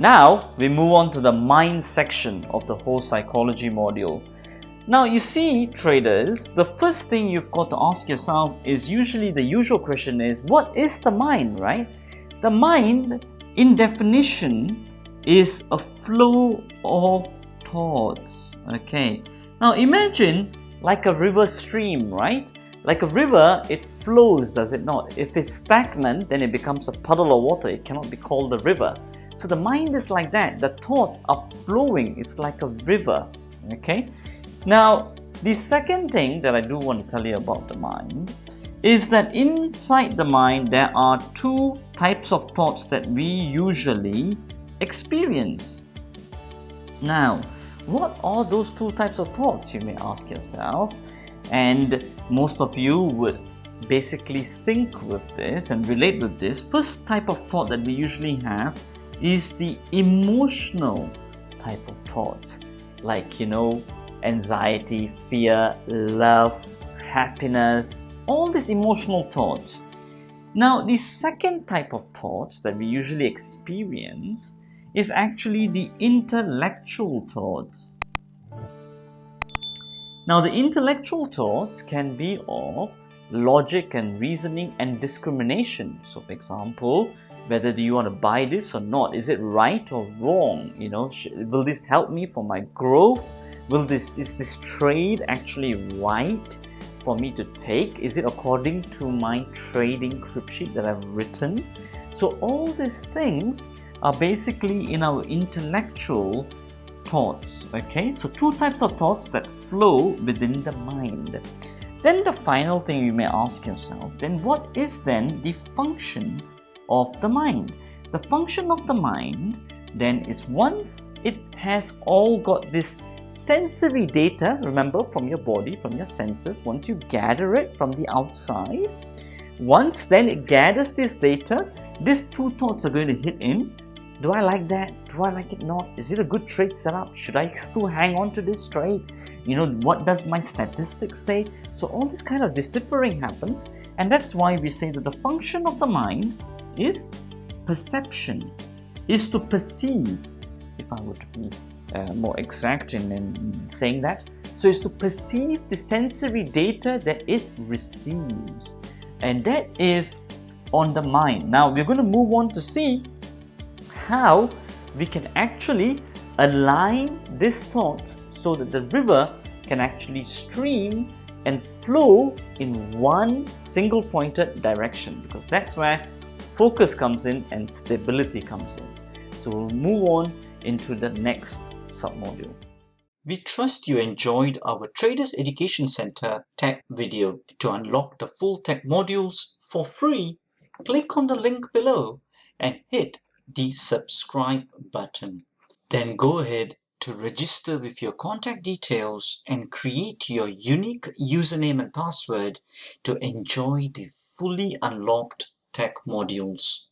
Now we move on to the mind section of the whole psychology module. Now you see, traders, the first thing you've got to ask yourself is usually the usual question is, what is the mind, right? The mind, in definition, is a flow of thoughts. Okay. Now imagine like a river stream, right? Like a river, it flows, does it not? If it's stagnant, then it becomes a puddle of water. It cannot be called a river. So the mind is like that. The thoughts are flowing. It's like a river. Okay. Now, the second thing that I do want to tell you about the mind is that inside the mind there are two types of thoughts that we usually experience. Now, what are those two types of thoughts, you may ask yourself? And most of you would basically sync with this and relate with this. First type of thought that we usually have is the emotional type of thoughts, like, anxiety, fear, love, happiness, all these emotional thoughts. Now, the second type of thoughts that we usually experience is actually the intellectual thoughts. Now, the intellectual thoughts can be of logic and reasoning and discrimination. So, for example, whether do you want to buy this or not? Is it right or wrong? Will this help me for my growth? Is this trade actually right for me to take? Is it according to my trading crib sheet that I've written? So all these things are basically in our intellectual thoughts. Okay, so two types of thoughts that flow within the mind. Then the final thing you may ask yourself, then what is then the function of the mind? The function of the mind then is, once it has all got this sensory data, remember, from your body, from your senses, once you gather it from the outside, once then it gathers this data, these two thoughts are going to hit in. Do I like that? Do I like it not? Is it a good trade setup? Should I still hang on to this trade? What does my statistics say? So all this kind of deciphering happens, and that's why we say that the function of the mind is perception, is to perceive, if I were to be more exact in saying that. So it's to perceive the sensory data that it receives, and that is on the mind. Now we're going to move on to see how we can actually align these thoughts so that the river can actually stream and flow in one single pointed direction, because that's where focus comes in and stability comes in. So we'll move on into the next submodule. We trust you enjoyed our Traders Education Center tech video. To unlock the full tech modules for free, click on the link below and hit the subscribe button. Then go ahead to register with your contact details and create your unique username and password to enjoy the fully unlocked tech modules.